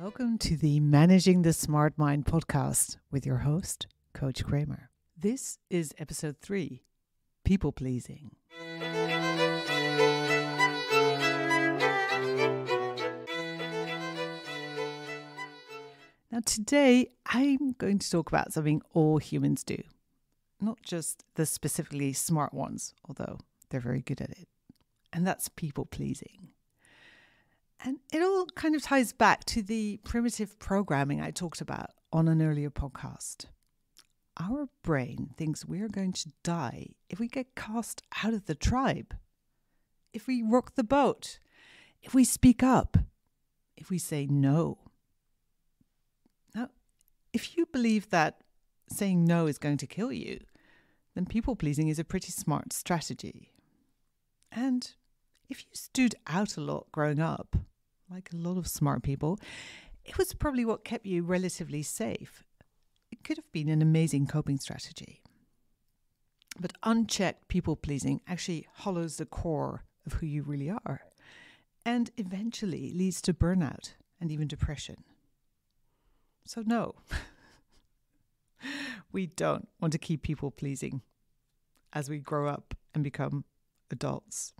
Welcome to the Managing the Smart Mind podcast with your host, Coach Kramer. This is episode 3, People Pleasing. Now today, I'm going to talk about something all humans do. Not just the specifically smart ones, although they're very good at it. And that's people pleasing. And it all kind of ties back to the primitive programming I talked about on an earlier podcast. Our brain thinks we're going to die if we get cast out of the tribe, if we rock the boat, if we speak up, if we say no. Now, if you believe that saying no is going to kill you, then people-pleasing is a pretty smart strategy. And if you stood out a lot growing up, like a lot of smart people, it was probably what kept you relatively safe. It could have been an amazing coping strategy. But unchecked people-pleasing actually hollows the core of who you really are and eventually leads to burnout and even depression. So no, we don't want to keep people-pleasing as we grow up and become adults.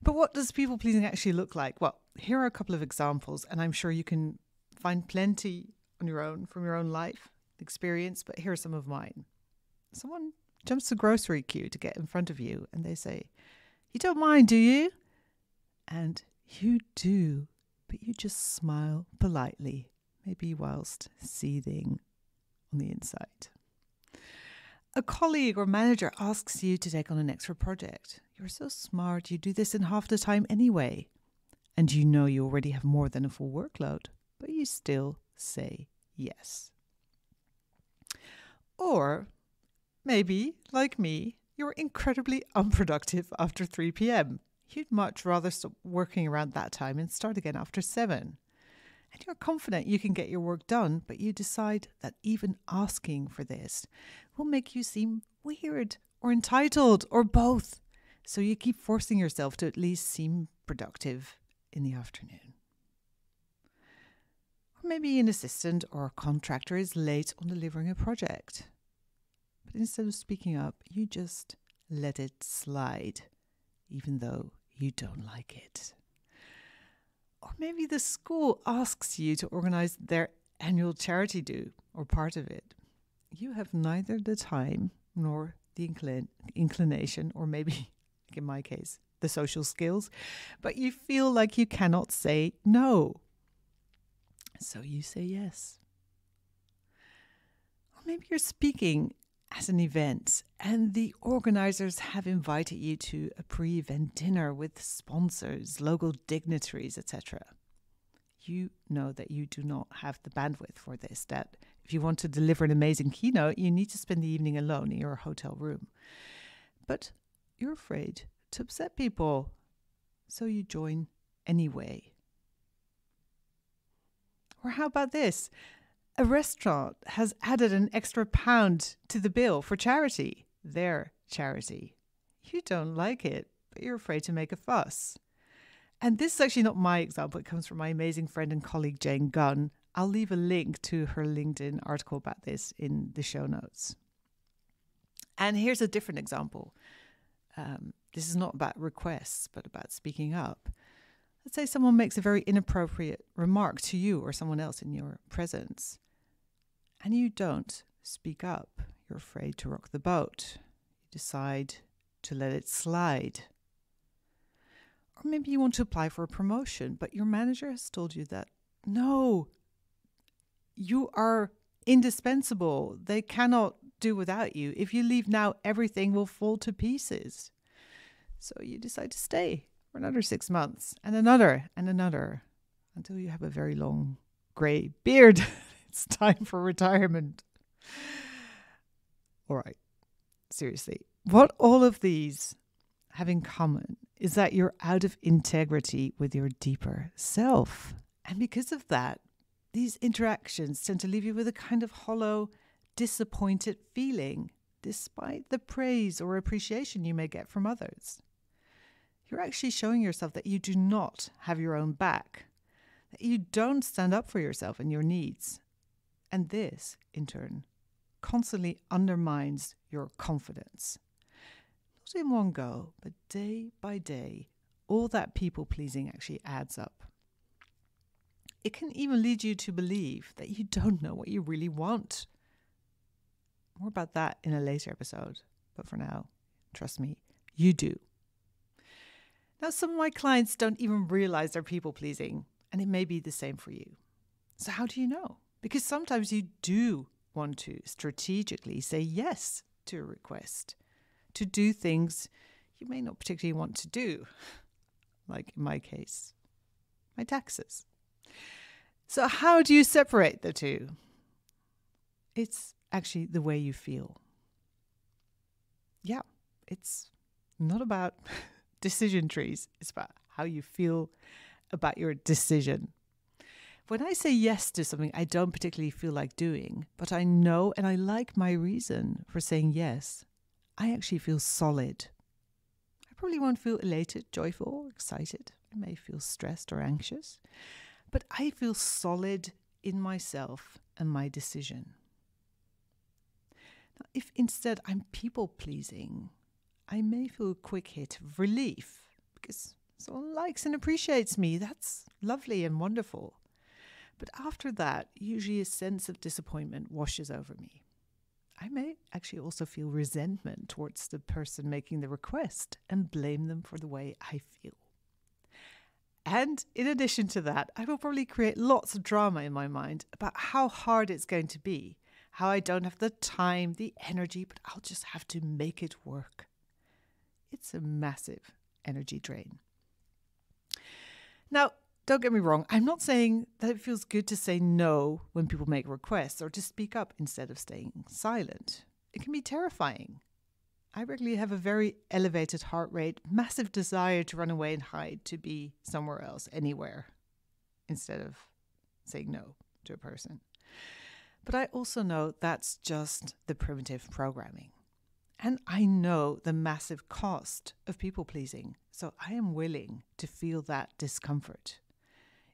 But what does people-pleasing actually look like? Well, here are a couple of examples, and I'm sure you can find plenty on your own from your own life experience, but here are some of mine. Someone jumps the grocery queue to get in front of you, and they say, "You don't mind, do you?" And you do, but you just smile politely, maybe whilst seething on the inside. A colleague or manager asks you to take on an extra project. You're so smart, you do this in half the time anyway. And you know you already have more than a full workload, but you still say yes. Or maybe, like me, you're incredibly unproductive after 3 p.m. You'd much rather stop working around that time and start again after 7. And you're confident you can get your work done, but you decide that even asking for this will make you seem weird or entitled or both. So you keep forcing yourself to at least seem productive in the afternoon. Or maybe an assistant or a contractor is late on delivering a project. But instead of speaking up, you just let it slide, even though you don't like it. Or maybe the school asks you to organize their annual charity do, or part of it. You have neither the time nor the inclination, or maybe, like in my case, the social skills, but you feel like you cannot say no. So you say yes. Or maybe you're speaking at an event and the organizers have invited you to a pre-event dinner with sponsors, local dignitaries, etc. You know that you do not have the bandwidth for this, that if you want to deliver an amazing keynote, you need to spend the evening alone in your hotel room. But you're afraid to upset people, so you join anyway. Or how about this? A restaurant has added an extra £1 to the bill for charity, their charity. You don't like it, but you're afraid to make a fuss. And this is actually not my example. It comes from my amazing friend and colleague, Jane Gunn. I'll leave a link to her LinkedIn article about this in the show notes. And here's a different example. This is not about requests, but about speaking up. Let's say someone makes a very inappropriate remark to you or someone else in your presence, and you don't speak up. You're afraid to rock the boat. You decide to let it slide. Or maybe you want to apply for a promotion, but your manager has told you that, no, you are indispensable. They cannot do without you. If you leave now, everything will fall to pieces. So you decide to stay for another 6 months and another until you have a very long grey beard. It's time for retirement. All right, seriously, what all of these have in common is that you're out of integrity with your deeper self. And because of that, these interactions tend to leave you with a kind of hollow, disappointed feeling, despite the praise or appreciation you may get from others. You're actually showing yourself that you do not have your own back, that you don't stand up for yourself and your needs. And this, in turn, constantly undermines your confidence. Not in one go, but day by day, all that people-pleasing actually adds up. It can even lead you to believe that you don't know what you really want. More about that in a later episode. But for now, trust me, you do. Now, some of my clients don't even realize they're people-pleasing, and it may be the same for you. So how do you know? Because sometimes you do want to strategically say yes to a request, to do things you may not particularly want to do, like in my case, my taxes. So how do you separate the two? It's actually the way you feel. Yeah, it's not about decision trees. It's about how you feel about your decision. When I say yes to something I don't particularly feel like doing, but I know and I like my reason for saying yes, I actually feel solid. I probably won't feel elated, joyful, excited. I may feel stressed or anxious, but I feel solid in myself and my decision. Now, if instead I'm people-pleasing, I may feel a quick hit of relief because someone likes and appreciates me. That's lovely and wonderful. But after that, usually a sense of disappointment washes over me. I may actually also feel resentment towards the person making the request and blame them for the way I feel. And in addition to that, I will probably create lots of drama in my mind about how hard it's going to be, how I don't have the time, the energy, but I'll just have to make it work. It's a massive energy drain. Now, don't get me wrong, I'm not saying that it feels good to say no when people make requests or to speak up instead of staying silent. It can be terrifying. I regularly have a very elevated heart rate, massive desire to run away and hide, to be somewhere else, anywhere, instead of saying no to a person. But I also know that's just the primitive programming. And I know the massive cost of people-pleasing, so I am willing to feel that discomfort.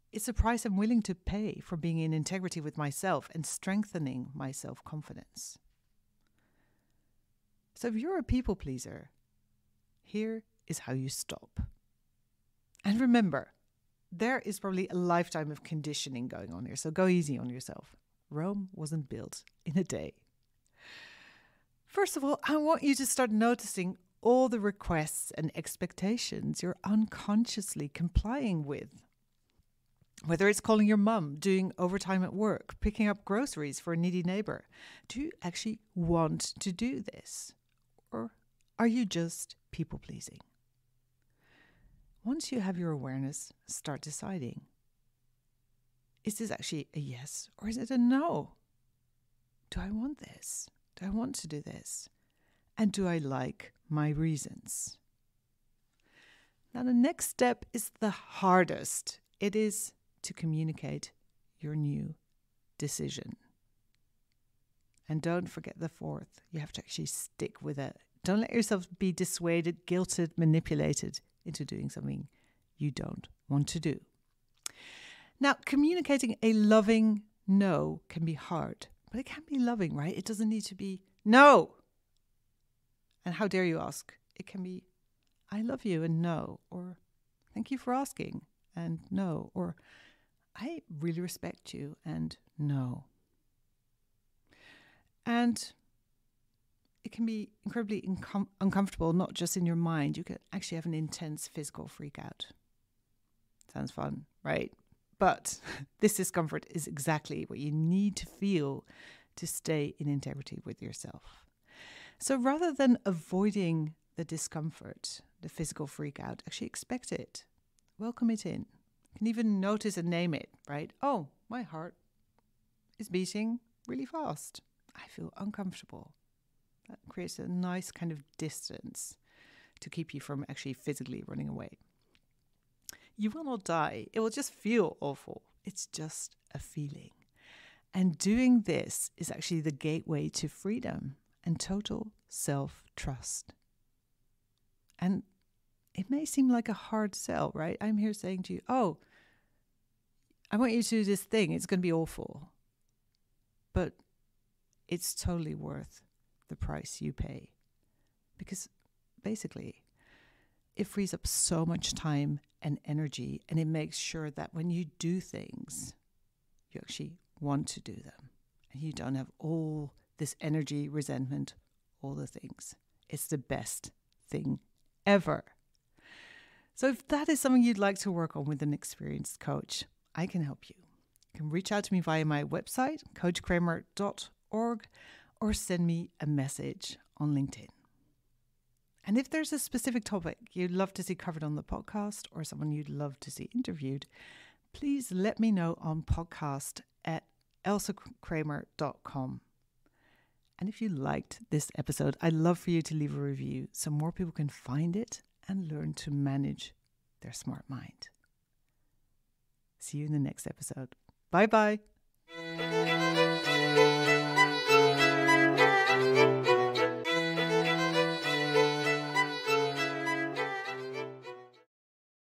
It's a price I'm willing to pay for being in integrity with myself and strengthening my self-confidence. So if you're a people pleaser, here is how you stop. And remember, there is probably a lifetime of conditioning going on here, so go easy on yourself. Rome wasn't built in a day. First of all, I want you to start noticing all the requests and expectations you're unconsciously complying with. Whether it's calling your mum, doing overtime at work, picking up groceries for a needy neighbor. Do you actually want to do this? Or are you just people-pleasing? Once you have your awareness, start deciding. Is this actually a yes or is it a no? Do I want this? Do I want to do this? And do I like my reasons? Now, the next step is the hardest. It is to communicate your new decision. And don't forget the fourth. You have to actually stick with it. Don't let yourself be dissuaded, guilted, manipulated into doing something you don't want to do. Now, communicating a loving no can be hard, but it can be loving, right? It doesn't need to be no. And how dare you ask? It can be, I love you and no, or thank you for asking and no, or I really respect you and no. And it can be incredibly uncomfortable, not just in your mind. You can actually have an intense physical freak out. Sounds fun, right? But this discomfort is exactly what you need to feel to stay in integrity with yourself. So rather than avoiding the discomfort, the physical freak out, actually expect it. Welcome it in. You can even notice and name it, right? Oh, my heart is beating really fast. I feel uncomfortable. That creates a nice kind of distance to keep you from actually physically running away. You will not die. It will just feel awful. It's just a feeling. And doing this is actually the gateway to freedom and total self-trust. And it may seem like a hard sell, right? I'm here saying to you, oh, I want you to do this thing. It's going to be awful. But it's totally worth the price you pay. Because basically, it frees up so much time and energy, and it makes sure that when you do things, you actually want to do them. And you don't have all this energy, resentment, all the things. It's the best thing ever. So if that is something you'd like to work on with an experienced coach, I can help you. You can reach out to me via my website, coachkramer.org, or send me a message on LinkedIn. And if there's a specific topic you'd love to see covered on the podcast or someone you'd love to see interviewed, please let me know on podcast@elskramer.com. And if you liked this episode, I'd love for you to leave a review so more people can find it and learn to manage their smart mind. See you in the next episode. Bye-bye.